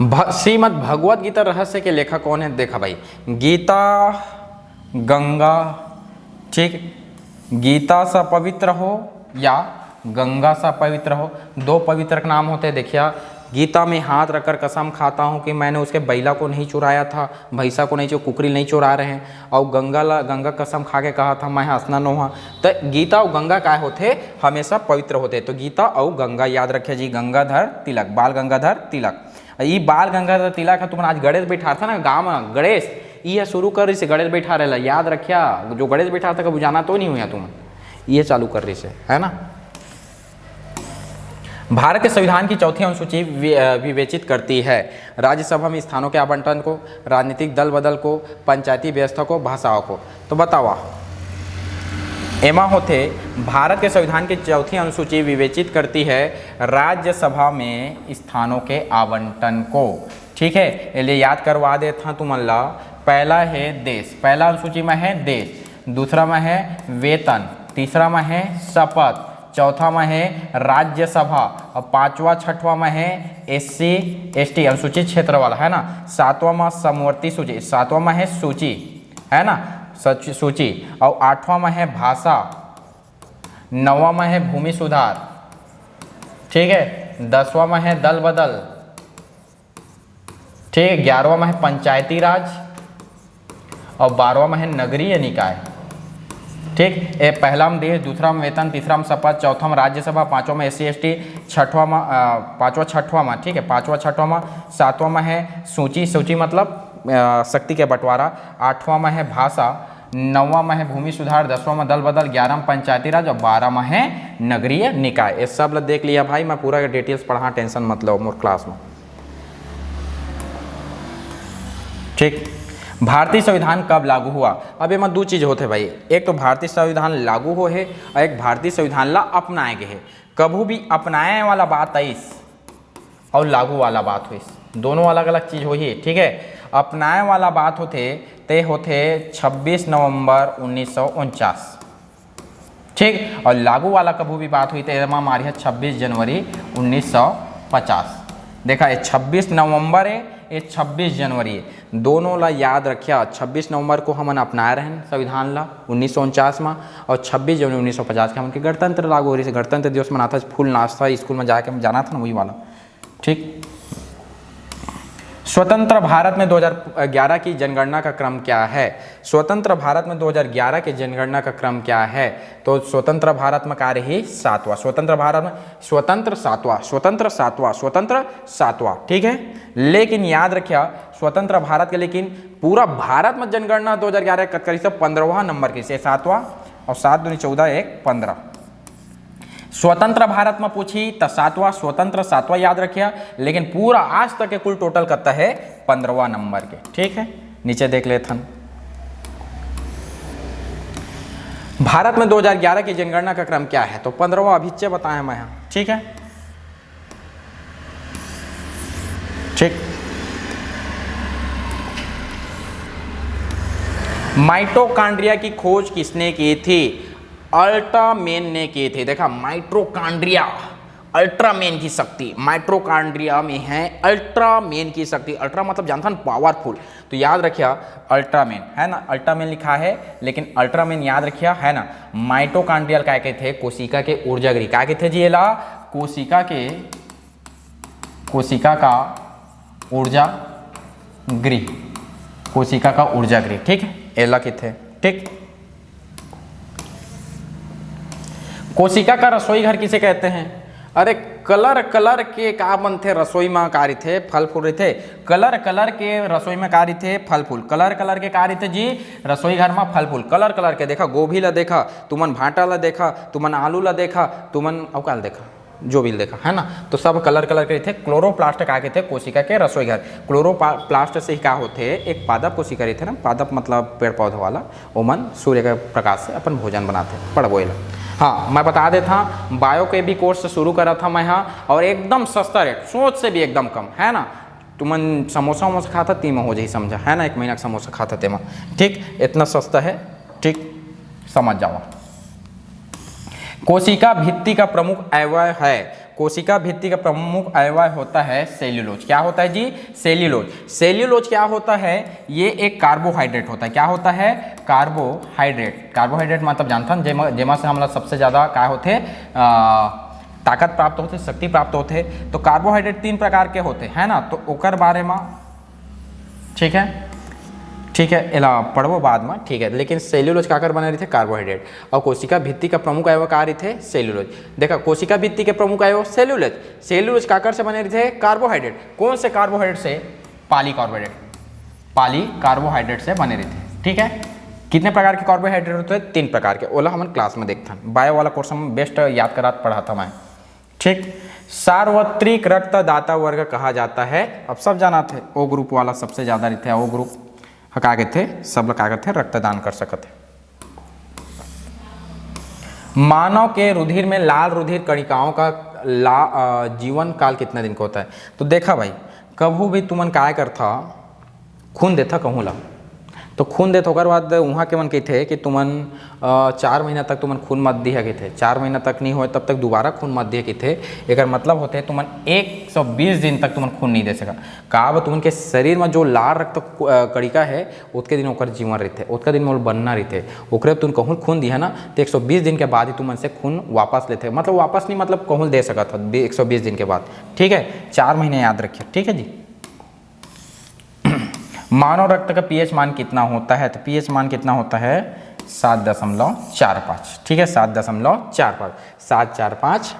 श्रीमद् भगवत गीता रहस्य के लेखक कौन है? देखा भाई, गीता गंगा, ठीक, गीता सा पवित्र हो या गंगा सा पवित्र हो, दो पवित्र नाम होते हैं। देखिए, गीता में हाथ रखकर कसम खाता हूँ कि मैंने उसके बैला को नहीं चुराया था, भैंसा को नहीं, जो कुकरी नहीं चुरा रहे हैं। और गंगा कसम खा के कहा था मैं हंसना न हुआ। तो गीता और गंगा क्या होते? हमेशा पवित्र होते। तो गीता और गंगा याद रखे जी। गंगाधर तिलक, बाल गंगाधर तिलक, ये बाल गंगाधर तिलक है। तुम आज गणेश बैठा था ना गाँव में, गणेश ये शुरू कर रही से गणेश बैठा रहे, याद रखिया। जो गणेश बैठा था कभी जाना तो नहीं हुआ तुम, ये चालू कर रही से, है ना। भारत के संविधान की चौथी अनुसूची विवेचित करती है राज्यसभा में स्थानों के आवंटन को, राजनीतिक दल बदल को, पंचायती व्यवस्था को, भाषाओं को। तो बतावा एमा होते भारत के संविधान की चौथी अनुसूची विवेचित करती है राज्यसभा में स्थानों के आवंटन को, ठीक है। इसलिए याद करवा देता तुम ला। पहला है देश, पहला अनुसूची में है देश, दूसरा में है वेतन, तीसरा में है शपथ, चौथा में है राज्यसभा और पांचवा छठवां में है SC ST अनुसूचित क्षेत्र वाला, है ना। सातवां में समवर्ती सूची, सातवां में है सूची, है ना, सूची। और आठवां में है भाषा, नौवां में है भूमि सुधार, ठीक है। 10वां में है दल बदल, ठीक है। 11वां में है पंचायती राज और 12वां में है नगरीय निकाय, ठीक। ए पहला में देश, दूसरा में वेतन, तीसरा में शपथ, चौथा में राज्यसभा, पांचवा में SC ST, छठवां में पांचवा छठवां में, ठीक है, पांचवा छठवां में, सातवां में है सूची, सूची मतलब शक्ति के बंटवारा, आठवां में है भाषा, नौवां में है भूमि सुधार, 10वां में दल बदल, 11वां में पंचायती राज और 12वां में है नगरीय निकाय। ये सब देख लिया भाई, मैं पूरा डिटेल्स पढ़ा, टेंशन मत लो मोर क्लास में, ठीक। भारतीय संविधान कब लागू हुआ? अब एमा दो चीज होते भाई, एक तो भारतीय संविधान लागू हो है और एक भारतीय संविधान ला अपनाए गए है। कभी भी अपनाए वाला बात आइस और लागू वाला बात हुई, दोनों अलग अलग चीज हो ही, ठीक है। अपनाए वाला बात होते 26 नवंबर 1949, ठीक। और लागू वाला कभी भी बात हुई तो एमा मारी है 26 जनवरी 1950। देखा, ये 26 नवंबर है, ये 26 जनवरी है, दोनों ला याद रखिया। 26 नवंबर को हमन अपनाए रहे संविधान ला 1949 में, और 26 जनवरी 1950 के हमन के गणतंत्र लागू हो रही है। गणतंत्र दिवस मनाता है, फुल नाश्ता स्कूल में जाके जाना था ना, वही वाला, ठीक। स्वतंत्र भारत में 2011 की जनगणना का क्रम क्या है? स्वतंत्र भारत में 2011 की जनगणना का क्रम क्या है? तो स्वतंत्र भारत में कार्य ही 7वां, स्वतंत्र भारत में स्वतंत्र 7वां, स्वतंत्र 7वां, स्वतंत्र 7वां, ठीक है। लेकिन याद रखिया, स्वतंत्र भारत के लेकिन पूरा भारत में जनगणना 2011 करी से 15वां नंबर की से 7वां, और 7 दूनी 14 1 15। स्वतंत्र भारत में पूछी तो 7वां, स्वतंत्र 7वां याद रखिया। लेकिन पूरा आज तक के कुल टोटल करता है 15वां नंबर के, ठीक है। नीचे देख लेते हैं, भारत में 2011 की जनगणना का क्रम क्या है? तो 15वां अभिच्य बताया मैं यहाँ, ठीक है, ठीक। माइटोकॉन्ड्रिया की खोज किसने की थी? अल्ट्रामेन ने की थी। देखा, माइटोकॉन्ड्रिया, अल्ट्रामेन की शक्ति, माइटोकॉन्ड्रिया में है अल्ट्रामेन की शक्ति। अल्ट्रा मतलब जानता ना, पावरफुल, तो याद रखिया अल्ट्रामेन, है ना। अल्ट्रामेन लिखा है लेकिन अल्ट्रामेन याद रखिया, है ना। माइटोकॉन्ड्रियल क्या कहते हैं? कोशिका के ऊर्जा गृह, क्या कहते हैं जी? एला कोशिका का ऊर्जा गृह, कोशिका का ऊर्जा गृह, ठीक है, एला कहते, ठीक। कोशिका का रसोई घर किसे कहते हैं? अरे कलर के का बनते रसोई में कार्य थे, फल फूल रहे थे। कलर के रसोई में कार्य थे, फल फूल। कलर के कार्य थे जी रसोई घर में, फल फूल। कलर के देखा, गोभी ला देखा, तुमन भाटा ला देखा, तुमन आलू ला देखा, तुमन अवकाल देखा, जो भी देखा, है ना। तो सब कलर के थे। क्लोरोप्लास्ट का थे कोशिका के रसोई घर। क्लोरोप्लास्ट से ही क्या होते? एक पादप कोशिका रही थे ना, पादप मतलब पेड़ पौधा वाला, ओमन सूर्य के प्रकाश से अपन भोजन बनाते, पढ़बोला। हाँ, मैं बता देता, बायो के भी कोर्स शुरू करा था मैं यहाँ, और एकदम सस्ता रेट, सोच से भी एकदम कम, है ना। तुमन समोसा वमोसा खाता ती में हो जाए, समझा, है ना। 1 महीना का समोसा खाता ते में, ठीक, इतना सस्ता है, ठीक, समझ जाओ। कोशिका भित्ति का प्रमुख अवयव है। कोशिका भित्ति का प्रमुख अवयव होता है सेल्यूलोज। क्या होता है जी? सेल्यूलोज। सेल्यूलोज क्या होता है? ये एक कार्बोहाइड्रेट होता है। क्या होता है? कार्बोहाइड्रेट। कार्बोहाइड्रेट मतलब जानता हूँ जेमा से हम लोग सबसे ज़्यादा क्या होते ताकत प्राप्त होते, शक्ति प्राप्त होते। तो कार्बोहाइड्रेट 3 प्रकार के होते हैं ना, तो ओकर बारे में ठीक है, ठीक है, एला पढ़बो बाद में, ठीक है। लेकिन सेल्यूलोज काकर बने रहे थे? कार्बोहाइड्रेट। और कोशिका भित्ति का प्रमुख अवयव का रहे थे? सेल्यूलोज। देखा, कोशिका भित्ति के प्रमुख अवयव सेल्यूलोज। सेल्यूलोज काकर से बने रहे थे? कार्बोहाइड्रेट। कौन से कार्बोहाइड्रेट से? पॉलीकार्बोहाइड्रेट। पॉलीकार्बोहाइड्रेट से बने रहे थे, ठीक है। कितने प्रकार के कार्बोहाइड्रेट होते हैं? 3 प्रकार के। ओला हम क्लास में देखते हैं, बायो वाला कोर्स में बेस्ट याद करा पढ़ाता मैं, ठीक। सार्वत्रिक रक्तदाता वर्ग कहा जाता है। अब सब जाना थे, ओ ग्रुप वाला सबसे ज्यादा रहते हैं। ओ ग्रुप का थे सब लोग क्या थे? रक्तदान कर सकते। मानव के रुधिर में लाल रुधिर कणिकाओं का जीवन काल कितने दिन का होता है? तो देखा भाई, कभू भी तुमन काय करता खून देता कहूँ ला, तो खून देते ओकर बाद वहाँ के मन कहते कि तुमन 4 महीना तक तुमन खून मत दिया कहते। 4 महीना तक नहीं हो तब तक दोबारा खून मत दिया कहते। एक मतलब होते तुमन 120 दिन तक तुमन खून नहीं दे सका। का तुमन के शरीर में जो लाल रक्त कणिका है उतके दिन ओकर जीवन रहते, उतका दिन में बनना रहते। ओकरे तुम कहूँ खून दिया ना तो 120 दिन के बाद ही तुमन से खून वापस लेते। मतलब वापस नहीं, मतलब कहूँ दे सका था 120 दिन के बाद, ठीक है। 4 महीने याद रखिए, ठीक है जी। मानव रक्त का पीएच मान कितना होता है? तो पीएच मान कितना होता है? 7.45, ठीक है, 7.45। 745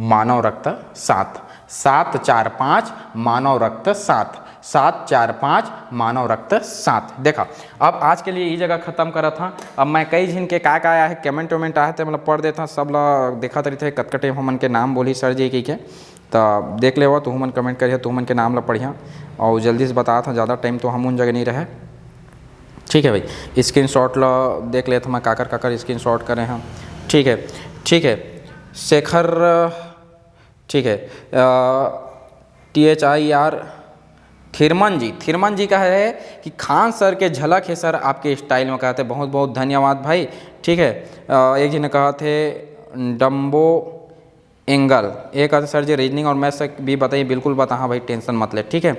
मानव रक्त 7, 745 मानव रक्त 7, 745 मानव रक्त 7। देखा, अब आज के लिए ये जगह खत्म करा था। अब मैं कई जिन के का आया है कमेंट वमेंट आए थे, मतलब पढ़ देता सब लोग देखा तरी थे कटकटे हमन के नाम बोली सर जी के तो देख ले हुआ तो हमन कमेंट करिए, तो हमन के नाम ला पढ़िया और जल्दी से बता था। ज़्यादा टाइम तो हम उन जगह नहीं रहे, ठीक है भाई। स्क्रीनशॉट ला देख ले, मैं काकर स्क्रीनशॉट करे हैं, ठीक है, ठीक है। शेखर, ठीक है, THIR थिरमन जी का है कि खान सर के झलक है सर आपके स्टाइल में, कहते बहुत बहुत धन्यवाद भाई, ठीक है। एक जी ने कहा थे डम्बो एंगल, एक कहते सर जी रीजनिंग और मैथ्स भी बताइए। बिल्कुल बता, हाँ भाई टेंशन मत ले, ठीक है।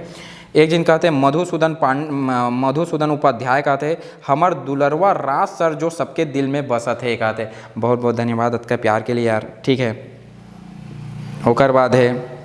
एक जिन कहते मधुसूदन उपाध्याय कहते हमर दुलरवा राज सर जो सबके दिल में बसत है, कहते बहुत बहुत धन्यवाद आपका प्यार के लिए यार, ठीक है। होकर बाद है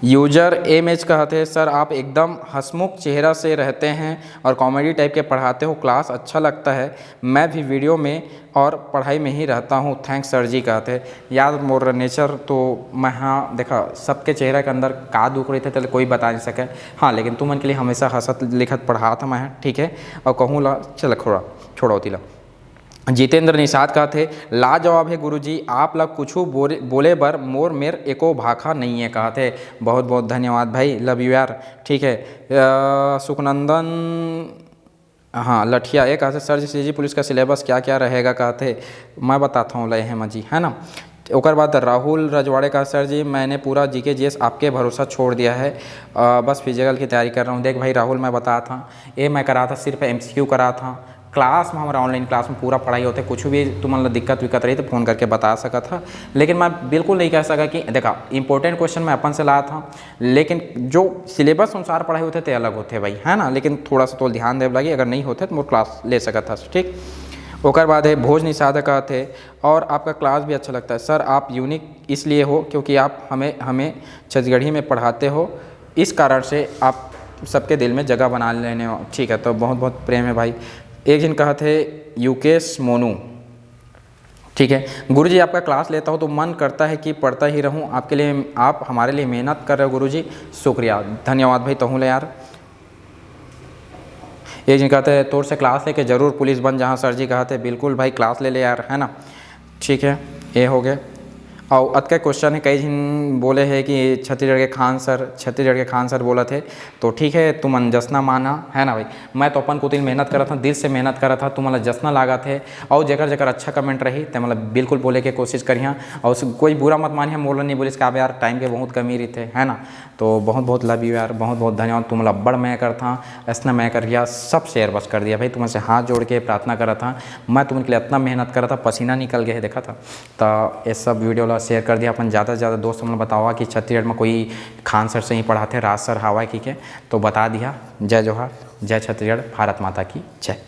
यूजर MH कहते सर आप एकदम हंसमुख चेहरा से रहते हैं और कॉमेडी टाइप के पढ़ाते हो, क्लास अच्छा लगता है। मैं भी वीडियो में और पढ़ाई में ही रहता हूँ, थैंक्स सर जी कहते। यार मोर नेचर तो मैं, हाँ देखा सबके चेहरे के अंदर का दुख रहे थे तो कोई बता नहीं सके, हाँ लेकिन तुमन के लिए हमेशा हंसत लिखत पढ़ा था मैं, ठीक है। और कहूँ ला चल छोड़ो तिला। जितेंद्र निषाद का थे लाजवाब है गुरुजी, आप लोग कुछ बोले बर मोर मेर एको भाखा नहीं है, कहा थे बहुत बहुत धन्यवाद भाई, लव यू यार, ठीक है। सुखनंदन, हाँ लठिया एक कहते सर जी CG पुलिस का सिलेबस क्या क्या रहेगा, कहते मैं बताता हूँ लय जी, है ना। ओकर बाद राहुल रजवाड़े का सर जी मैंने पूरा GK GS आपके भरोसा छोड़ दिया है, बस फिजिकल की तैयारी कर रहा हूँ। देख भाई राहुल, मैं बताया था ये मैं करा था सिर्फ MCQ करा था। क्लास में हमारा ऑनलाइन क्लास में पूरा पढ़ाई होते, कुछ भी तुम्हारा दिक्कत विक्कत रही तो फ़ोन करके बता सका था। लेकिन मैं बिल्कुल नहीं कह सका कि देखा इंपॉर्टेंट क्वेश्चन मैं अपन से लाया था, लेकिन जो सिलेबस अनुसार पढ़ाई होते थे अलग होते भाई, है ना। लेकिन थोड़ा सा तो ध्यान देव लगी, अगर नहीं होते तो मोर क्लास ले सका था, ठीक। ओकर बाद है भोज निषाद का थे और आपका क्लास भी अच्छा लगता है सर, आप यूनिक इसलिए हो क्योंकि आप हमें छत्तीसगढ़ी में पढ़ाते हो, इस कारण से आप सबके दिल में जगह बना लेने हो, ठीक है। तो बहुत बहुत प्रेम है भाई। एक दिन कहा थे युकेश मोनू, ठीक है। गुरुजी आपका क्लास लेता हूँ तो मन करता है कि पढ़ता ही रहूँ, आपके लिए आप हमारे लिए मेहनत कर रहे हो गुरुजी, शुक्रिया धन्यवाद भाई। तो ले यार। एक दिन कहते हैं तोर से क्लास लेके ज़रूर पुलिस बन जहाँ सर जी कहते बिल्कुल भाई क्लास ले यार, है ना, ठीक है। ये हो गए। और अत का क्वेश्चन है, कई जन बोले हैं कि छत्तीसगढ़ के खान सर बोला थे, तो ठीक है तुम जश्ना माना, है ना भाई। मैं तो अपन को दिन मेहनत करा था, दिल से मेहनत करा था, तुम्हारा जश्ना लगा थे। और जगह अच्छा कमेंट रही तो मतलब बिल्कुल बोले के कोशिश करिए, और कोई बुरा मत मानिए, मोला नहीं बोलिस का यार टाइम के बहुत कमी रही थे, है ना। तो बहुत बहुत लव यू यार, बहुत बहुत धन्यवाद। तुम बड़ मैं करता ऐसा मैं कर दिया, सब शेयर बस कर दिया भाई, तुमसे हाथ जोड़ के प्रार्थना करा था। मैं तुमके लिए इतना मेहनत करा था, पसीना निकल गया है देखा था। तो ये सब वीडियो ला ला शेयर कर दिया अपन ज़्यादा से ज़्यादा दोस्त मन बतावा कि छत्तीसगढ़ में कोई खान सर से ही पढ़ाते राज सर हावा की के तो बता दिया। जय जोहार, जय छत्तीसगढ़, भारत माता की जय।